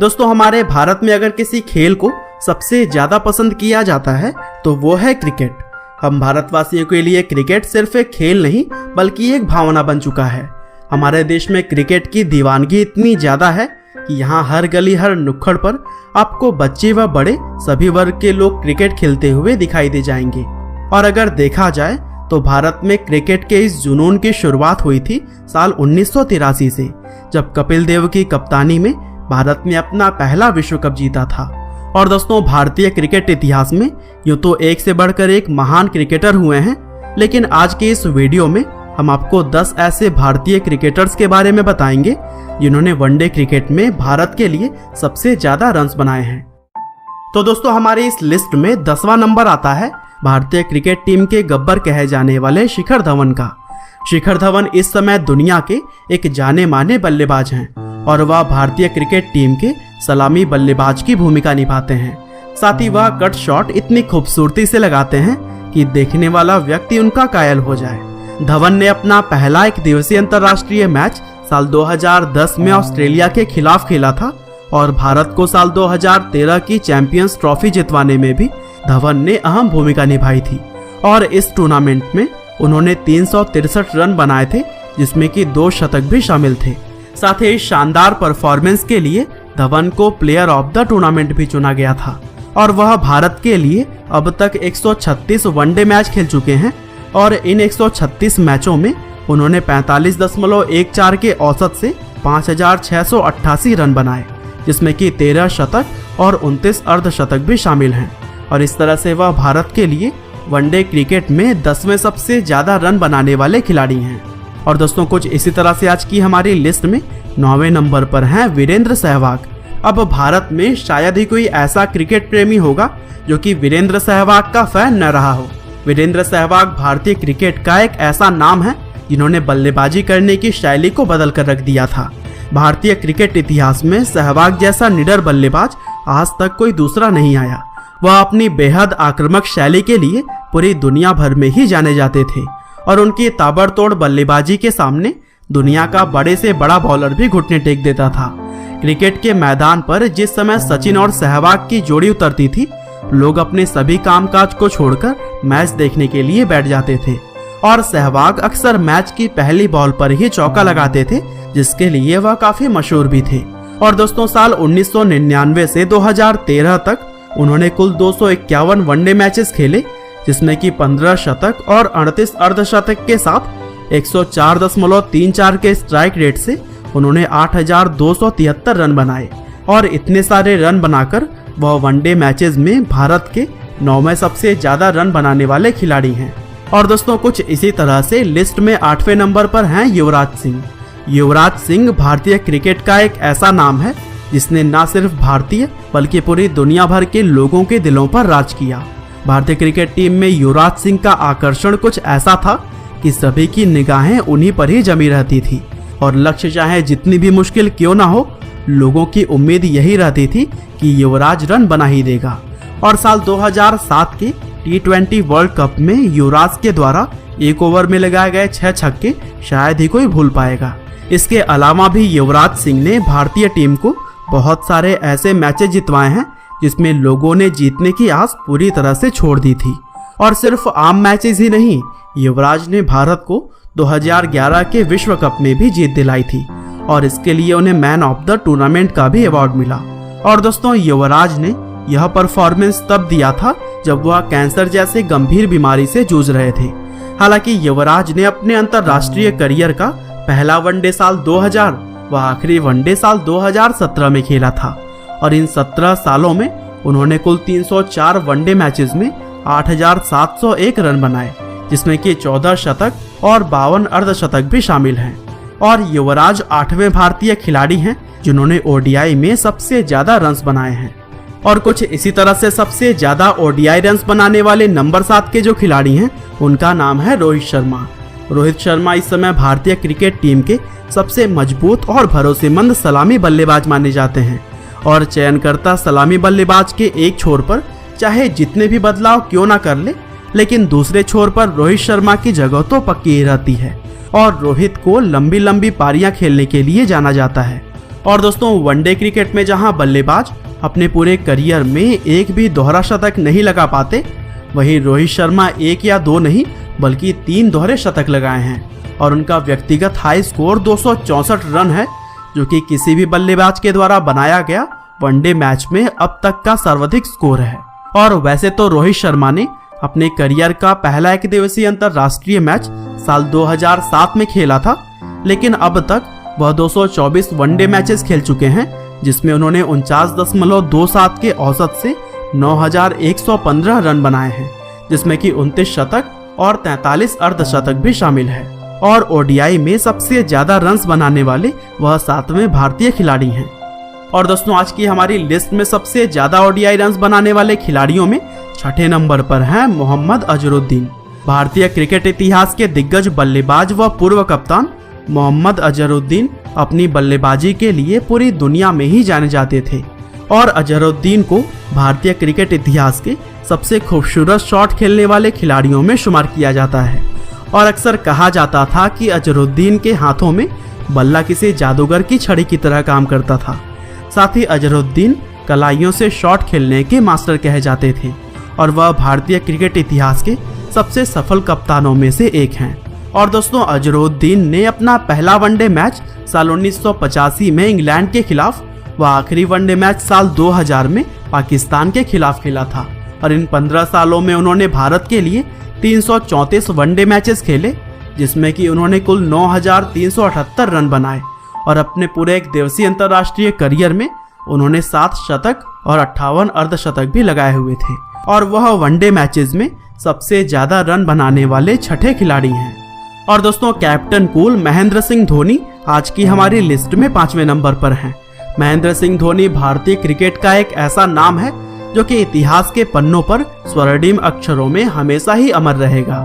दोस्तों, हमारे भारत में अगर किसी खेल को सबसे ज्यादा पसंद किया जाता है तो वो है क्रिकेट। हम भारतवासियों के लिए क्रिकेट सिर्फ एक खेल नहीं बल्कि एक भावना बन चुका है। हमारे देश में क्रिकेट की दीवानगी इतनी ज्यादा है कि यहाँ हर गली हर नुक्कड़ पर आपको बच्चे व बड़े सभी वर्ग के लोग क्रिकेट खेलते हुए दिखाई दे जाएंगे। और अगर देखा जाए तो भारत में क्रिकेट के इस जुनून की शुरुआत हुई थी साल 1983 से, जब कपिल देव की कप्तानी में भारत ने अपना पहला विश्व कप जीता था। और दोस्तों, भारतीय क्रिकेट इतिहास में यूं तो एक से बढ़कर एक महान क्रिकेटर हुए हैं, लेकिन आज के इस वीडियो में हम आपको 10 ऐसे भारतीय क्रिकेटर्स के बारे में बताएंगे जिन्होंने वनडे क्रिकेट में भारत के लिए सबसे ज्यादा रन्स बनाए हैं। तो दोस्तों, हमारे इस लिस्ट में 10वां नंबर आता है भारतीय क्रिकेट टीम के गब्बर कहे जाने वाले शिखर धवन का। शिखर धवन इस समय दुनिया के एक जाने माने बल्लेबाज हैं और वह भारतीय क्रिकेट टीम के सलामी बल्लेबाज की भूमिका निभाते हैं। साथ ही वह कट शॉट इतनी खूबसूरती से लगाते हैं कि देखने वाला व्यक्ति उनका कायल हो जाए। धवन ने अपना पहला एक दिवसीय अंतर्राष्ट्रीय मैच साल 2010 में ऑस्ट्रेलिया के खिलाफ खेला था और भारत को साल 2013 की चैंपियंस ट्रॉफी जितवाने में भी धवन ने अहम भूमिका निभाई थी। और इस टूर्नामेंट में उन्होंने 363 रन बनाए थे, जिसमें कि 2 शतक भी शामिल थे। साथ ही इस शानदार परफॉर्मेंस के लिए धवन को प्लेयर ऑफ द टूर्नामेंट भी चुना गया था। और वह भारत के लिए अब तक 136 वनडे मैच खेल चुके हैं और इन 136 मैचों में उन्होंने 45.14 के औसत से 5688 रन बनाए, जिसमें कि 13 शतक और 29 अर्धशतक भी शामिल हैं। और इस तरह से वह भारत के लिए वनडे क्रिकेट में 10वें सबसे ज्यादा रन बनाने वाले खिलाड़ी हैं। और दोस्तों, कुछ इसी तरह से आज की हमारी लिस्ट में 9वें नंबर पर हैं वीरेंद्र सहवाग। अब भारत में शायद ही कोई ऐसा क्रिकेट प्रेमी होगा जो कि वीरेंद्र सहवाग का फैन न रहा हो। वीरेंद्र सहवाग भारतीय क्रिकेट का एक ऐसा नाम है जिन्होंने बल्लेबाजी करने की शैली को बदल कर रख दिया था। भारतीय क्रिकेट इतिहास में सहवाग जैसा निडर बल्लेबाज आज तक कोई दूसरा नहीं आया। वह अपनी बेहद आक्रामक शैली के लिए पूरी दुनिया भर में ही जाने जाते थे और उनकी ताबड़तोड़ बल्लेबाजी के सामने दुनिया का बड़े से बड़ा बॉलर भी घुटने टेक देता था। क्रिकेट के मैदान पर जिस समय सचिन और सहवाग की जोड़ी उतरती थी, लोग अपने सभी कामकाज को छोड़कर मैच देखने के लिए बैठ जाते थे। और सहवाग अक्सर मैच की पहली बॉल पर ही चौका लगाते थे, जिसके लिए वह काफी मशहूर भी थे। और दोस्तों, साल 1999 से 2013 तक उन्होंने कुल 251 वनडे मैचेस खेले, जिसमें कि 15 शतक और 38 अर्धशतक के साथ 104.34 के स्ट्राइक रेट से उन्होंने 8273 रन बनाए। और इतने सारे रन बनाकर वह वनडे मैचेस में भारत के 9वें सबसे ज्यादा रन बनाने वाले खिलाड़ी हैं। और दोस्तों, कुछ इसी तरह से लिस्ट में 8वें नंबर पर हैं युवराज सिंह। युवराज सिंह भारतीय क्रिकेट का एक ऐसा नाम है जिसने न सिर्फ भारतीय बल्कि पूरी दुनिया भर के लोगों के दिलों पर राज किया। भारतीय क्रिकेट टीम में युवराज सिंह का आकर्षण कुछ ऐसा था कि सभी की निगाहें उन्हीं पर ही जमी रहती थी और लक्ष्य चाहे जितनी भी मुश्किल क्यों ना हो, लोगों की उम्मीद यही रहती थी कि युवराज रन बना ही देगा। और साल 2007 के T20 वर्ल्ड कप में युवराज के द्वारा एक ओवर में लगाए गए 6 छक्के शायद ही कोई भूल पाएगा। इसके अलावा भी युवराज सिंह ने भारतीय टीम को बहुत सारे ऐसे मैचेस जितवाए हैं जिसमें लोगों ने जीतने की आस पूरी तरह से छोड़ दी थी। और सिर्फ आम मैचेस ही नहीं, युवराज ने भारत को 2011 के विश्व कप में भी जीत दिलाई थी और इसके लिए उन्हें मैन ऑफ द टूर्नामेंट का भी अवार्ड मिला। और दोस्तों, युवराज ने यह परफॉर्मेंस तब दिया था जब वह कैंसर जैसे गंभीर बीमारी से जूझ रहे थे। हालांकि युवराज ने अपने अंतर्राष्ट्रीय करियर का पहला वनडे साल 2000 व आखिरी वनडे साल 2017 में खेला था और इन 17 सालों में उन्होंने कुल 304 वनडे मैचेस में 8701 रन बनाए, जिसमें कि 14 शतक और 52 अर्धशतक भी शामिल हैं। और युवराज 8वें भारतीय खिलाड़ी हैं जिन्होंने ओडीआई में सबसे ज्यादा रन्स बनाए हैं। और कुछ इसी तरह से सबसे ज्यादा ओडीआई रन्स बनाने वाले नंबर 7 के जो खिलाड़ी हैं उनका नाम है रोहित शर्मा। रोहित शर्मा इस समय भारतीय क्रिकेट टीम के सबसे मजबूत और भरोसेमंद सलामी बल्लेबाज माने जाते हैं। और चयनकर्ता सलामी बल्लेबाज के एक छोर पर चाहे जितने भी बदलाव क्यों ना कर ले, लेकिन दूसरे छोर पर रोहित शर्मा की जगह तो पक्की रहती है। और रोहित को लंबी लंबी पारियां खेलने के लिए जाना जाता है और दोस्तों वनडे क्रिकेट में जहां बल्लेबाज अपने पूरे करियर में एक भी दोहरा शतक नहीं लगा पाते, वहीं रोहित शर्मा एक या दो नहीं बल्कि 3 दोहरे शतक लगाए हैं और उनका व्यक्तिगत हाई स्कोर 264 रन है, जो कि किसी भी बल्लेबाज के द्वारा बनाया गया वनडे मैच में अब तक का सर्वाधिक स्कोर है। और वैसे तो रोहित शर्मा ने अपने करियर का पहला एक दिवसीय अंतरराष्ट्रीय मैच साल 2007 में खेला था, लेकिन अब तक वह 224 वनडे मैचेस खेल चुके हैं, जिसमें उन्होंने 49.27 के औसत से 9,115 रन बनाए हैं, जिसमें कि 29 शतक और 43 अर्धशतक भी शामिल है। और ओडीआई में सबसे ज्यादा रन्स बनाने वाले वह 7वें भारतीय खिलाड़ी हैं। और दोस्तों आज की हमारी लिस्ट में सबसे ज्यादा ओडीआई रन्स बनाने वाले खिलाड़ियों में 6ठे नंबर पर हैं मोहम्मद अजहरुद्दीन। भारतीय क्रिकेट इतिहास के दिग्गज बल्लेबाज व पूर्व कप्तान मोहम्मद अजहरुद्दीन अपनी बल्लेबाजी के लिए पूरी दुनिया में ही जाने जाते थे और अजहरुद्दीन को भारतीय क्रिकेट इतिहास के सबसे खूबसूरत शॉट खेलने वाले खिलाड़ियों में शुमार किया जाता है। और अक्सर कहा जाता था कि अजहरुद्दीन के हाथों में बल्ला किसी जादूगर की छड़ी की तरह काम करता था। साथ ही अजहरुद्दीन कलाइयों से शॉट खेलने के मास्टर कहे जाते थे और वह भारतीय क्रिकेट इतिहास के सबसे सफल कप्तानों में से एक हैं। और दोस्तों अजहरुद्दीन ने अपना पहला वनडे मैच साल 1985 में इंग्लैंड के खिलाफ व आखिरी वनडे मैच साल 2000 में पाकिस्तान के खिलाफ खेला था और इन 15 सालों में उन्होंने भारत के लिए 334 वनडे मैचेस खेले, जिसमें कि उन्होंने कुल 9,378 रन बनाए और अपने पूरे एक दिवसीय अंतर्राष्ट्रीय करियर में उन्होंने 7 शतक और 58 अर्धशतक भी लगाए हुए थे और वह वनडे मैचेस में सबसे ज्यादा रन बनाने वाले 6ठे खिलाड़ी हैं। और दोस्तों कैप्टन कूल महेंद्र सिंह धोनी आज की हमारी लिस्ट में 5वें नंबर पर हैं। महेंद्र सिंह धोनी भारतीय क्रिकेट का एक ऐसा नाम है जो कि इतिहास के पन्नों पर स्वर्णिम अक्षरों में हमेशा ही अमर रहेगा।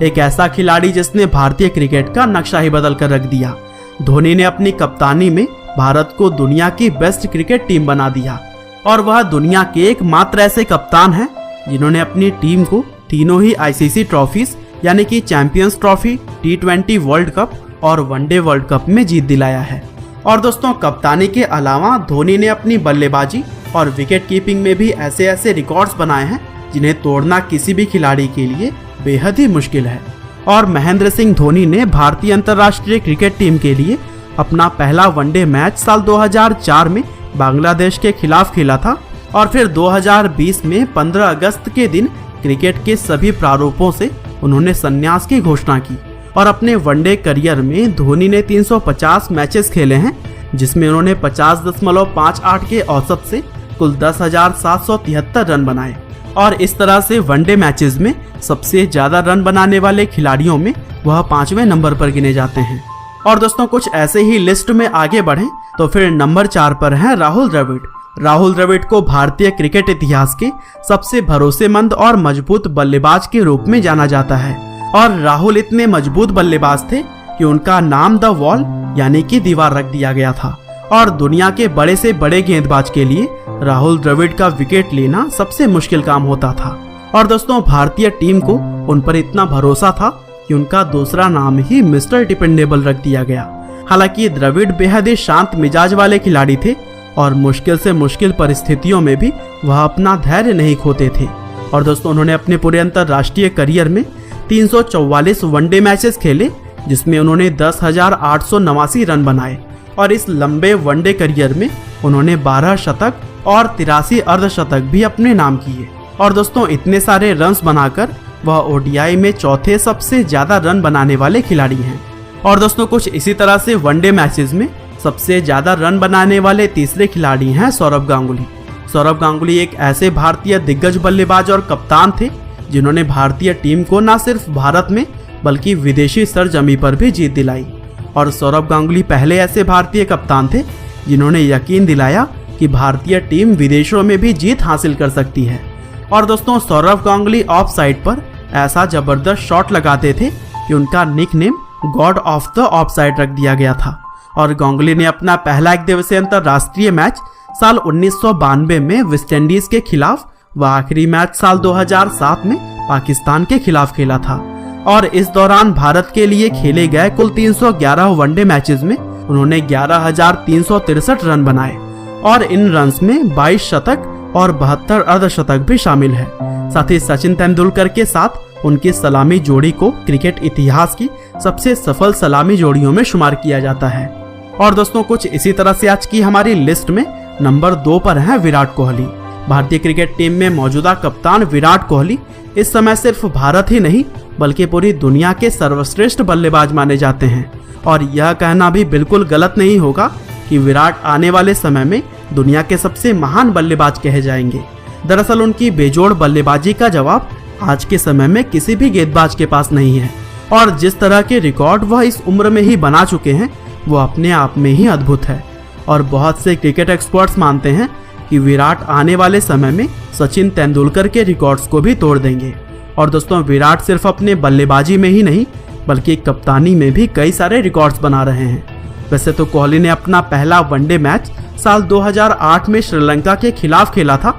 एक ऐसा खिलाड़ी जिसने भारतीय क्रिकेट का नक्शा ही बदल कर रख दिया। धोनी ने अपनी कप्तानी में भारत को दुनिया की बेस्ट क्रिकेट टीम बना दिया और वह दुनिया के एकमात्र ऐसे कप्तान हैं जिन्होंने अपनी टीम को तीनों ही आईसीसी ट्रॉफीज यानी कि champions trophy, T20 world cup और वनडे वर्ल्ड कप में जीत दिलाया है। और दोस्तों कप्तानी के अलावा धोनी ने अपनी बल्लेबाजी और विकेट कीपिंग में भी ऐसे ऐसे रिकॉर्ड्स बनाए हैं जिन्हें तोड़ना किसी भी खिलाड़ी के लिए बेहद ही मुश्किल है। और महेंद्र सिंह धोनी ने भारतीय अंतर्राष्ट्रीय क्रिकेट टीम के लिए अपना पहला वनडे मैच साल 2004 में बांग्लादेश के खिलाफ खेला था और फिर 2020 में 15 अगस्त के दिन क्रिकेट के सभी प्रारूपों से उन्होंने संन्यास की घोषणा की। और अपने वनडे करियर में धोनी ने 350 मैचेस खेले हैं, जिसमें उन्होंने 50.58 के औसत से कुल 10,773 रन बनाए और इस तरह से वनडे मैचेस में सबसे ज्यादा रन बनाने वाले खिलाड़ियों में वह 5वें नंबर पर गिने जाते हैं। और दोस्तों कुछ ऐसे ही लिस्ट में आगे बढ़ें तो फिर नंबर 4 पर हैं राहुल द्रविड़। राहुल द्रविड़ को भारतीय क्रिकेट इतिहास के सबसे भरोसेमंद और मजबूत बल्लेबाज के रूप में जाना जाता है और राहुल इतने मजबूत बल्लेबाज थे कि उनका नाम द वॉल यानी कि दीवार रख दिया गया था और दुनिया के बड़े से बड़े गेंदबाज के लिए राहुल द्रविड़ का विकेट लेना सबसे मुश्किल काम होता था। और दोस्तों भारतीय टीम को उन पर इतना भरोसा था कि उनका दूसरा नाम ही मिस्टर डिपेंडेबल रख दिया गया। हालांकि द्रविड़ बेहद ही शांत मिजाज वाले खिलाड़ी थे और मुश्किल से मुश्किल परिस्थितियों में भी वह अपना धैर्य नहीं खोते थे। और दोस्तों उन्होंने अपने पूरे अंतर्राष्ट्रीय करियर में 344 वनडे मैचेस खेले, जिसमें उन्होंने 10,889 रन बनाए और इस लंबे वनडे करियर में उन्होंने 12 शतक और 83 अर्धशतक भी अपने नाम किए। और दोस्तों इतने सारे रन्स बनाकर वह ओडीआई में चौथे सबसे ज्यादा रन बनाने वाले खिलाड़ी हैं। और दोस्तों कुछ इसी तरह से वनडे मैचेस में सबसे ज्यादा रन बनाने वाले तीसरे खिलाड़ी हैं सौरव गांगुली। सौरव गांगुली एक ऐसे भारतीय दिग्गज बल्लेबाज और कप्तान थे जिन्होंने भारतीय टीम को न सिर्फ भारत में बल्कि विदेशी सरजमी पर भी जीत दिलाई। और सौरव गांगुली पहले ऐसे भारतीय कप्तान थे जिन्होंने यकीन दिलाया कि भारतीय टीम विदेशों में भी जीत हासिल कर सकती है। और दोस्तों सौरव गांगुली ऑफ साइड पर ऐसा जबरदस्त शॉट लगाते थे कि उनका nickname God of the of side रख दिया गया था। और गांगुली ने अपना पहला एक दिवसीय अंतर्राष्ट्रीय मैच साल 1992 में वेस्टइंडीज के खिलाफ व आखिरी मैच साल 2007 में पाकिस्तान के खिलाफ खेला था। और इस दौरान भारत के लिए खेले गए कुल 311 वनडे मैचेस में उन्होंने 11,363 रन बनाए और इन रन्स में 22 शतक और 72 अर्धशतक भी शामिल है। साथ ही सचिन तेंदुलकर के साथ उनकी सलामी जोड़ी को क्रिकेट इतिहास की सबसे सफल सलामी जोड़ियों में शुमार किया जाता है। और दोस्तों कुछ इसी तरह से आज की हमारी लिस्ट में नंबर 2 पर है विराट कोहली। भारतीय क्रिकेट टीम में मौजूदा कप्तान विराट कोहली इस समय सिर्फ भारत ही नहीं बल्कि पूरी दुनिया के सर्वश्रेष्ठ बल्लेबाज माने जाते हैं। और यह कहना भी बिल्कुल गलत नहीं होगा कि विराट आने वाले समय में दुनिया के सबसे महान बल्लेबाज कहे जाएंगे। दरअसल उनकी बेजोड़ बल्लेबाजी का जवाब आज के समय में किसी भी गेंदबाज के पास नहीं है और जिस तरह के रिकॉर्ड वह इस उम्र में ही बना चुके हैं वो अपने आप में ही अद्भुत है। और बहुत से क्रिकेट एक्सपर्ट्स मानते हैं कि विराट आने वाले समय में सचिन तेंदुलकर के रिकॉर्ड्स को भी तोड़ देंगे। और दोस्तों विराट सिर्फ अपने बल्लेबाजी में ही नहीं बल्कि कप्तानी में भी कई सारे रिकॉर्ड्स बना रहे हैं। वैसे तो कोहली ने अपना पहला वनडे मैच साल 2008 में श्रीलंका के खिलाफ खेला था,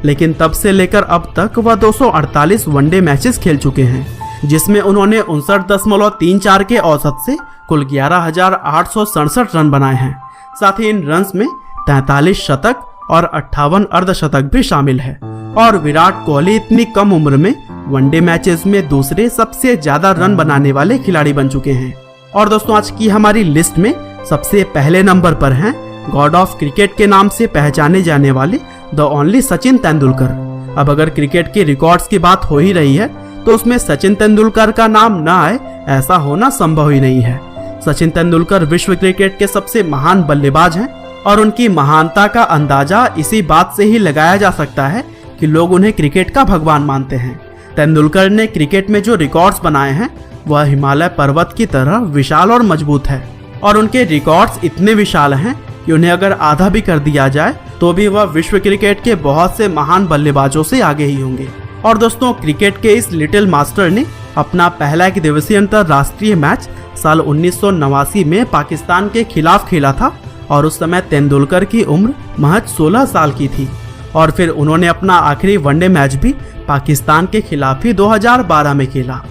लेकिन तब से लेकर अब तक वह 248 वनडे मैचेस खेल चुके हैं, जिसमें उन्होंने 59.34 के औसत से कुल 11,867 रन बनाए हैं। साथ ही इन रन्स में 43 शतक और 58 अर्धशतक भी शामिल है। और विराट कोहली इतनी कम उम्र में वनडे मैचेस में दूसरे सबसे ज्यादा रन बनाने वाले खिलाड़ी बन चुके हैं। और दोस्तों आज की हमारी लिस्ट में सबसे पहले नंबर पर हैं गॉड ऑफ क्रिकेट के नाम से पहचाने जाने वाले द ओनली सचिन तेंदुलकर। अब अगर क्रिकेट के रिकॉर्ड्स की बात हो ही रही है तो उसमें सचिन तेंदुलकर का नाम न आए ऐसा होना संभव ही नहीं है। सचिन तेंदुलकर विश्व क्रिकेट के सबसे महान बल्लेबाज हैं और उनकी महानता का अंदाजा इसी बात से ही लगाया जा सकता है कि लोग उन्हें क्रिकेट का भगवान मानते हैं। तेंदुलकर ने क्रिकेट में जो रिकॉर्ड्स बनाए हैं वह हिमालय पर्वत की तरह विशाल और मजबूत है और उनके रिकॉर्ड्स इतने विशाल हैं कि उन्हें अगर आधा भी कर दिया जाए तो भी वह विश्व क्रिकेट के बहुत से महान बल्लेबाजों से आगे ही होंगे। और दोस्तों क्रिकेट के इस लिटिल मास्टर ने अपना पहला एक दिवसीय अंतर्राष्ट्रीय मैच साल 1989 में पाकिस्तान के खिलाफ खेला था और उस समय तेंदुलकर की उम्र महज 16 साल की थी। और फिर उन्होंने अपना आखिरी वनडे मैच भी पाकिस्तान के खिलाफ ही 2012 में खेला।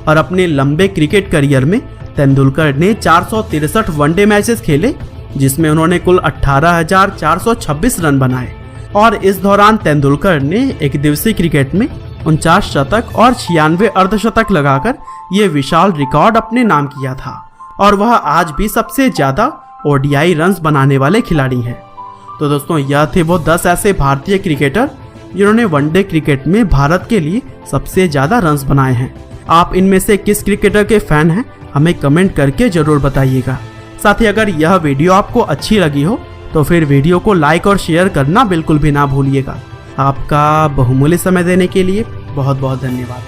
और अपने लंबे क्रिकेट करियर में तेंदुलकर ने 463 वनडे मैचेस खेले जिसमें उन्होंने कुल 18,426 रन बनाए। और इस दौरान तेंदुलकर ने एक दिवसीय क्रिकेट में 49 शतक और 96 अर्धशतक लगाकर ये विशाल रिकॉर्ड अपने नाम किया था और वह आज भी सबसे ज्यादा ओडीआई रन्स बनाने वाले खिलाड़ी हैं। तो दोस्तों यह थे वो 10 ऐसे भारतीय क्रिकेटर जिन्होंने वनडे क्रिकेट में भारत के लिए सबसे ज्यादा रन्स बनाए हैं। आप इनमें से किस क्रिकेटर के फैन हैं हमें कमेंट करके जरूर बताइएगा। साथ ही अगर यह वीडियो आपको अच्छी लगी हो तो फिर वीडियो को लाइक और शेयर करना बिल्कुल भी ना भूलिएगा। आपका बहुमूल्य समय देने के लिए बहुत बहुत धन्यवाद।